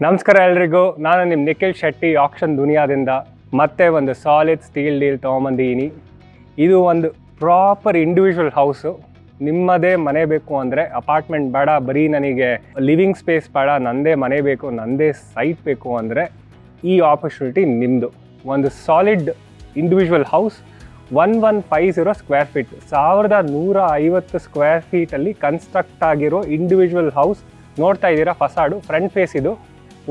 ನಮಸ್ಕಾರ ಎಲ್ರಿಗೂ. ನಾನು ನಿಮ್ಮ ನಿಖಿಲ್ ಶೆಟ್ಟಿ ಆಕ್ಷನ್ ದುನಿಯಾದಿಂದ ಮತ್ತೆ ಒಂದು ಸಾಲಿಡ್ ಸ್ಟೀಲ್ ಡೀಲ್ ತೊಗೊಂಬಂದಿದ್ದೀನಿ. ಇದು ಒಂದು ಪ್ರಾಪರ್ ಇಂಡಿವಿಜುವಲ್ ಹೌಸು. ನಿಮ್ಮದೇ ಮನೆ ಬೇಕು ಅಂದರೆ ಅಪಾರ್ಟ್ಮೆಂಟ್ ಬೇಡ, ಬರೀ ನನಗೆ ಲಿವಿಂಗ್ ಸ್ಪೇಸ್ ಬೇಡ, ನನ್ನದೇ ಮನೆ ಬೇಕು, ನನ್ನದೇ ಸೈಟ್ ಬೇಕು ಅಂದರೆ ಈ ಆಪರ್ಚುನಿಟಿ ನಿಮ್ಮದು. ಒಂದು solid individual house 1150 square feet, 1150 square ಫೀಟಲ್ಲಿ ಕನ್ಸ್ಟ್ರಕ್ಟ್ ಆಗಿರೋ ಇಂಡಿವಿಜುವಲ್ ಹೌಸ್ ನೋಡ್ತಾ ಇದ್ದೀರಾ. ಫಸಾಡು ಫ್ರಂಟ್ ಫೇಸ್ ಇದು.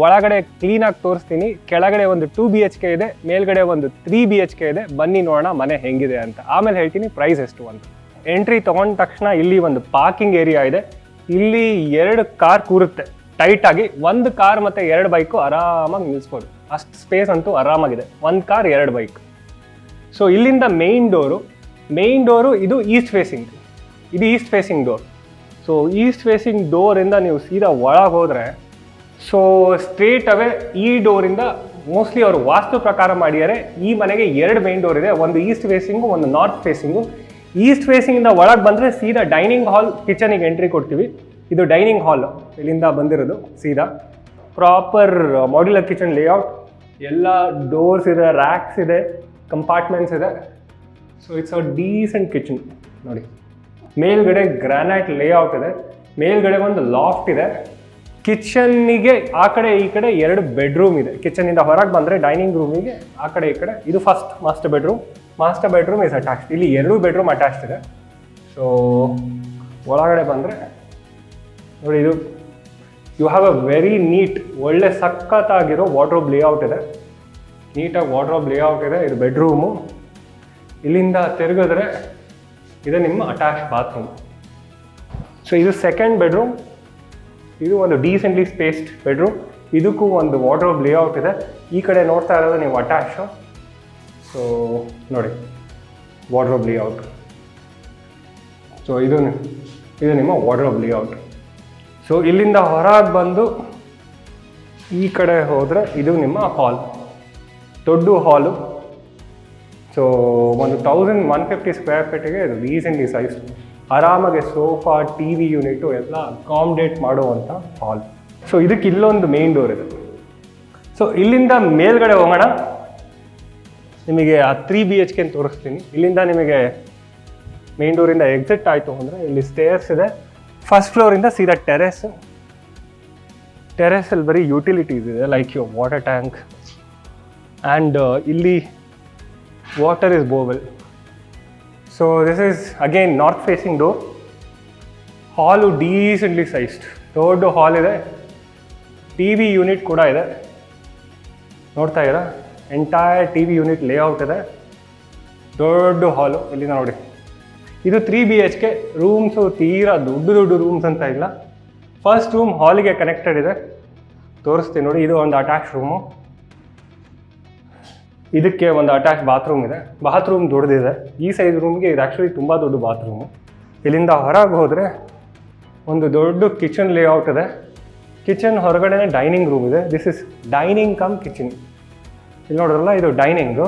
ಒಳಗಡೆ ಕ್ಲೀನಾಗಿ ತೋರಿಸ್ತೀನಿ. ಕೆಳಗಡೆ ಒಂದು 2 BHK ಇದೆ, ಮೇಲ್ಗಡೆ ಒಂದು 3 BHK ಇದೆ. ಬನ್ನಿ ನೋಡೋಣ ಮನೆ ಹೆಂಗಿದೆ ಅಂತ. ಆಮೇಲೆ ಹೇಳ್ತೀನಿ ಪ್ರೈಸ್ ಎಷ್ಟು ಅಂತ. ಎಂಟ್ರಿ ತೊಗೊಂಡ ತಕ್ಷಣ ಇಲ್ಲಿ ಒಂದು ಪಾರ್ಕಿಂಗ್ ಏರಿಯಾ ಇದೆ. ಇಲ್ಲಿ 2 ಕಾರ್ ಕೂರುತ್ತೆ ಟೈಟಾಗಿ. 1 ಕಾರ್ ಮತ್ತು 2 ಬೈಕು ಆರಾಮಾಗಿ ನಿಲ್ಲಿಸ್ಬೋದು. ಅಷ್ಟು ಸ್ಪೇಸ್ ಅಂತೂ ಆರಾಮಾಗಿದೆ. 1 ಕಾರ್ 2 ಬೈಕ್. ಸೊ ಇಲ್ಲಿಂದ ಮೇಯ್ನ್ ಡೋರು ಇದು east facing door. So east facing ಡೋರಿಂದ ನೀವು ಸೀದಾ ಒಳಗೆ ಹೋದರೆ, ಸೊ ಸ್ಟ್ರೇಟ್ ಅವೇ ಈ ಡೋರಿಂದ ಮೋಸ್ಟ್ಲಿ ಅವರು ವಾಸ್ತು ಪ್ರಕಾರ ಮಾಡಿದ್ದಾರೆ. ಈ ಮನೆಗೆ 2 ಮೇನ್ ಡೋರ್ ಇದೆ, ಒಂದು ಈಸ್ಟ್ ಫೇಸಿಂಗು, ಒಂದು ನಾರ್ತ್ ಫೇಸಿಂಗು. ಈಸ್ಟ್ ಫೇಸಿಂಗಿಂದ ಒಳಗೆ ಬಂದರೆ ಸೀದಾ ಡೈನಿಂಗ್ ಹಾಲ್, ಕಿಚನಿಗೆ ಎಂಟ್ರಿ ಕೊಡ್ತೀವಿ. ಇದು ಡೈನಿಂಗ್ ಹಾಲ್ ಇಲ್ಲಿಂದ ಬಂದಿರೋದು ಸೀದಾ. ಪ್ರಾಪರ್ ಮಾಡ್ಯುಲರ್ ಕಿಚನ್ ಲೇಔಟ್, ಎಲ್ಲ ಡೋರ್ಸ್ ಇದೆ, ರ್ಯಾಕ್ಸ್ ಇದೆ, ಕಂಪಾರ್ಟ್ಮೆಂಟ್ಸ್ ಇದೆ. So it's a decent kitchen ನೋಡಿ. ಮೇಲ್ಗಡೆ ಗ್ರಾನೈಟ್ ಲೇಔಟ್ ಇದೆ, ಮೇಲ್ಗಡೆ ಒಂದು ಲಾಫ್ಟ್ ಇದೆ. ಕಿಚನ್ನಿಗೆ ಆ ಕಡೆ ಈ ಕಡೆ 2 ಬೆಡ್ರೂಮ್ ಇದೆ. ಕಿಚನಿಂದ ಹೊರಗೆ ಬಂದರೆ ಡೈನಿಂಗ್ ರೂಮಿಗೆ ಆ ಕಡೆ ಈ ಕಡೆ. ಇದು first master bedroom is attached. ಇಲ್ಲಿ 2 ಬೆಡ್ರೂಮ್ ಅಟ್ಯಾಚ್ಡ್ ಇದೆ. ಸೊ ಒಳಗಡೆ ಬಂದರೆ ನೋಡಿ, ಇದು you have a very neat, ಒಳ್ಳೆ ಸಖತ್ತಾಗಿರೋ ವಾರ್ಡ್ರೋಬ್ ಲೇಔಟ್ ಇದೆ. ನೀಟಾಗಿ ವಾರ್ಡ್ರೋಬ್ ಲೇಔಟ್ ಇದೆ. ಇದು ಬೆಡ್ರೂಮು. ಇಲ್ಲಿಂದ ತಿರುಗಿದ್ರೆ ಇದು ನಿಮ್ಮ ಅಟ್ಯಾಚ್ ಬಾತ್ರೂಮ್. ಸೊ ಇದು ಸೆಕೆಂಡ್ ಬೆಡ್ರೂಮ್. ಇದು ಒಂದು ಡೀಸೆಂಟ್ಲಿ ಸ್ಪೇಸ್ಡ್ ಬೆಡ್ರೂಮ್. ಇದಕ್ಕೂ ಒಂದು ವಾರ್ಡ್ರೋಬ್ ಲೇಔಟ್ ಇದೆ. ಈ ಕಡೆ ನೋಡ್ತಾ ಇರೋದು ನೀವು ಅಟ್ಯಾಚು. ಸೊ ನೋಡಿ ವಾರ್ಡ್ರೋಬ್ ಲೇಔಟ್. ಸೊ ಇದು ನಿಮ್ಮ ವಾರ್ಡ್ರೋಬ್ ಲೇಔಟ್. ಸೊ ಇಲ್ಲಿಂದ ಹೊರಗೆ ಬಂದು ಈ ಕಡೆ ಹೋದರೆ ಇದು ನಿಮ್ಮ ಹಾಲ್, ದೊಡ್ಡ ಹಾಲು. ಸೊ ಒಂದು 1150 ಸ್ಕ್ವೇರ್ ಫೀಟಿಗೆ ಇದು ರೀಸೆಂಟ್ಲಿ ಸೈಜ್. ಆರಾಮಾಗಿ ಸೋಫಾ, TV ಯೂನಿಟು ಎಲ್ಲ ಅಕಾಮಡೇಟ್ ಮಾಡುವಂಥ ಹಾಲ್. ಸೊ ಇದಕ್ಕೆ ಇಲ್ಲೊಂದು ಮೇನ್ ಡೋರ್ ಇದೆ. ಸೊ ಇಲ್ಲಿಂದ ಮೇಲ್ಗಡೆ ಹೋಗೋಣ. ನಿಮಗೆ ಆ 3 BHK ಅಂತ ತೋರಿಸ್ತೀನಿ. ಇಲ್ಲಿಂದ ನಿಮಗೆ ಮೇನ್ ಡೋರಿಂದ ಎಕ್ಸಿಟ್ ಆಯಿತು ಅಂದರೆ ಇಲ್ಲಿ ಸ್ಟೇರ್ಸ್ ಇದೆ. ಫಸ್ಟ್ ಫ್ಲೋರಿಂದ ಸೀದಾ ಟೆರೆಸಲ್ಲಿ ಬರೀ ಯುಟಿಲಿಟೀಸ್ ಇದೆ, like your water tank and ಇಲ್ಲಿ water is borewell. So this is again north facing door. Hall decently sized, ದೊಡ್ಡ ಹಾಲ್ ಇದೆ. TV ಯೂನಿಟ್ ಕೂಡ ಇದೆ, ನೋಡ್ತಾ ಇದ್ದೀರಾ. ಎಂಟೈರ್ TV ಯೂನಿಟ್ ಲೇಔಟ್ ಇದೆ, ದೊಡ್ಡ ಹಾಲು. ಇಲ್ಲಿಂದ ನೋಡಿ, ಇದು 3 BHK. ರೂಮ್ಸು ತೀರಾ ದೊಡ್ಡ ರೂಮ್ಸ್ ಅಂತ ಇಲ್ಲ. ಫಸ್ಟ್ ರೂಮ್ ಹಾಲಿಗೆ ಕನೆಕ್ಟೆಡ್ ಇದೆ, ತೋರಿಸ್ತೀನಿ ನೋಡಿ. ಇದು ಒಂದು ಅಟ್ಯಾಚ್ ರೂಮು. ಇದಕ್ಕೆ ಒಂದು ಅಟ್ಯಾಚ್ ಬಾತ್ರೂಮ್ ಇದೆ. ಬಾತ್ರೂಮ್ ದೊಡ್ಡದಿದೆ. ಈ ಸೈಜ್ ರೂಮ್ಗೆ ಇದು ಆ್ಯಕ್ಚುಲಿ ತುಂಬ ದೊಡ್ಡ ಬಾತ್ರೂಮು. ಇಲ್ಲಿಂದ ಹೊರಗೆ ಹೋದರೆ ಒಂದು ದೊಡ್ಡ ಕಿಚನ್ ಲೇಔಟ್ ಇದೆ. ಕಿಚನ್ ಹೊರಗಡೆ ಡೈನಿಂಗ್ ರೂಮ್ ಇದೆ. This is dining come kitchen. ಇಲ್ಲಿ ನೋಡಿದ್ರಲ್ಲ, ಇದು ಡೈನಿಂಗು.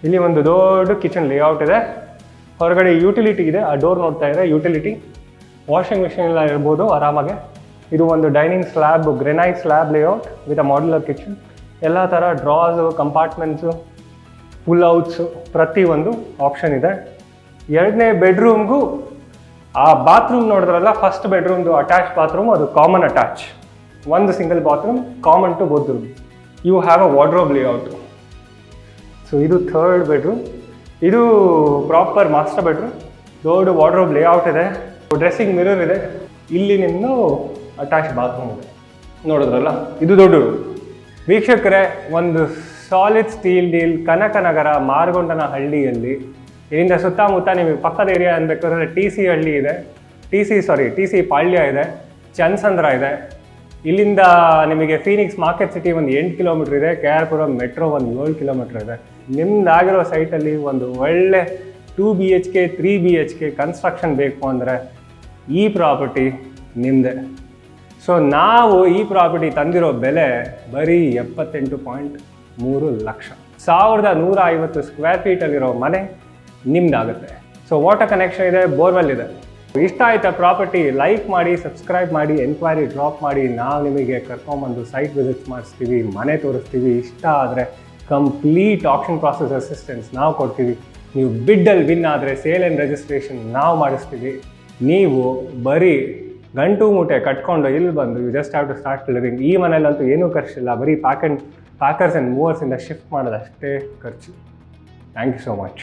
ಇಲ್ಲಿ ಒಂದು ದೊಡ್ಡ ಕಿಚನ್ ಲೇಔಟ್ ಇದೆ. ಹೊರಗಡೆ ಯುಟಿಲಿಟಿ ಇದೆ. ಆ ಡೋರ್ ನೋಡ್ತಾ ಇದ್ದಾರೆ, ಯುಟಿಲಿಟಿ, ವಾಷಿಂಗ್ ಮಿಷಿನ್ ಎಲ್ಲ ಇರ್ಬೋದು ಆರಾಮಾಗೆ. ಇದು ಒಂದು dining slab, granite slab layout with a modular kitchen. ಎಲ್ಲ ಥರ ಡ್ರಾಸು, ಕಂಪಾರ್ಟ್ಮೆಂಟ್ಸು, ಪುಲ್ಔಟ್ಸು ಪ್ರತಿಯೊಂದು ಆಪ್ಷನ್ ಇದೆ. 2ನೇ ಬೆಡ್ರೂಮ್ಗೂ ಆ ಬಾತ್ರೂಮ್ ನೋಡಿದ್ರಲ್ಲ, ಫಸ್ಟ್ ಬೆಡ್ರೂಮ್ದು ಅಟ್ಯಾಚ್ ಬಾತ್ರೂಮ್, ಅದು ಕಾಮನ್ ಅಟ್ಯಾಚ್. ಒಂದು single bathroom common to both room. You have a wardrobe layout. So ಇದು 3rd ಬೆಡ್ರೂಮ್. ಇದು ಪ್ರಾಪರ್ ಮಾಸ್ಟರ್ ಬೆಡ್ರೂಮ್. ದೊಡ್ಡ ವಾರ್ಡ್ರೋಬ್ ಲೇಔಟ್ ಇದೆ, ಡ್ರೆಸ್ಸಿಂಗ್ ಮಿರರ್ ಇದೆ. ಇಲ್ಲಿ ನಿಮ್ಮದು ಅಟ್ಯಾಚ್ ಬಾತ್ರೂಮ್ ಇದೆ. ನೋಡಿದ್ರಲ್ಲ, ಇದು ದೊಡ್ಡ ರೂಮ್. ವೀಕ್ಷಕರೇ, ಒಂದು ಸಾಲಿಡ್ ಸ್ಟೀಲ್ ಡೀಲ್ ಕನಕನಗರ ಮಾರ್ಗೊಂಡನಹಳ್ಳಿಯಲ್ಲಿ. ಇಲ್ಲಿಂದ ಸುತ್ತಮುತ್ತ ನಿಮಗೆ ಪಕ್ಕದ ಏರಿಯಾ ಅನ್ಬೇಕಾದ್ರೆ ಟಿ ಸಿ ಪಾಳ್ಯ ಇದೆ, ಚನ್ನಸಂದ್ರ ಇದೆ. ಇಲ್ಲಿಂದ ನಿಮಗೆ ಫೀನಿಕ್ಸ್ ಮಾರ್ಕೆಟ್ ಸಿಟಿ ಒಂದು 8 ಕಿಲೋಮೀಟ್ರ್ ಇದೆ. KR ಪುರಂ ಮೆಟ್ರೋ ಒಂದು 7 ಕಿಲೋಮೀಟ್ರ್ ಇದೆ. ನಿಮ್ಮದಾಗಿರೋ ಸೈಟಲ್ಲಿ ಒಂದು ಒಳ್ಳೆ 2 BHK 3 BHK ಕನ್ಸ್ಟ್ರಕ್ಷನ್ ಬೇಕು ಅಂದರೆ ಈ ಪ್ರಾಪರ್ಟಿ ನಿಮ್ಮದೇ. ಸೊ ನಾವು ಈ ಪ್ರಾಪರ್ಟಿ ತಂದಿರೋ ಬೆಲೆ ಬರೀ 78.3 ಲಕ್ಷ. 1150 ಸ್ಕ್ವೇರ್ ಫೀಟಲ್ಲಿರೋ ಮನೆ ನಿಮ್ದಾಗುತ್ತೆ. ಸೊ ವಾಟರ್ ಕನೆಕ್ಷನ್ ಇದೆ, ಬೋರ್ವೆಲ್ ಇದೆ. ಇಷ್ಟ ಆಯ್ತಾ ಪ್ರಾಪರ್ಟಿ, ಲೈಕ್ ಮಾಡಿ, ಸಬ್ಸ್ಕ್ರೈಬ್ ಮಾಡಿ, ಎನ್ಕ್ವೈರಿ ಡ್ರಾಪ್ ಮಾಡಿ. ನಾವು ನಿಮಗೆ ಕರ್ಕೊಂಬಂದು ಸೈಟ್ ವಿಸಿಟ್ಸ್ ಮಾಡಿಸ್ತೀವಿ, ಮನೆ ತೋರಿಸ್ತೀವಿ. ಇಷ್ಟ ಆದರೆ ಕಂಪ್ಲೀಟ್ ಆಕ್ಷನ್ ಪ್ರಾಸೆಸ್ ಅಸಿಸ್ಟೆನ್ಸ್ ನಾವು ಕೊಡ್ತೀವಿ. ನೀವು ಬಿಡ್ಡಲ್ಲಿ ವಿನ್ ಆದರೆ ಸೇಲ್ ಆ್ಯಂಡ್ ರಿಜಿಸ್ಟ್ರೇಷನ್ ನಾವು ಮಾಡಿಸ್ತೀವಿ. ನೀವು ಬರೀ ಗಂಟು ಮೂಟೆ ಕಟ್ಕೊಂಡು ಇಲ್ಲಿ ಬಂದು you just have to start living. ಈ ಮನೇಲಂತೂ ಏನೂ ಖರ್ಚಿಲ್ಲ, ಬರೀ ಪ್ಯಾಕರ್ಸ್ ಆ್ಯಂಡ್ ಮೂವರ್ಸಿಂದ ಶಿಫ್ಟ್ ಮಾಡೋದಷ್ಟೇ ಖರ್ಚು. Thank you so much.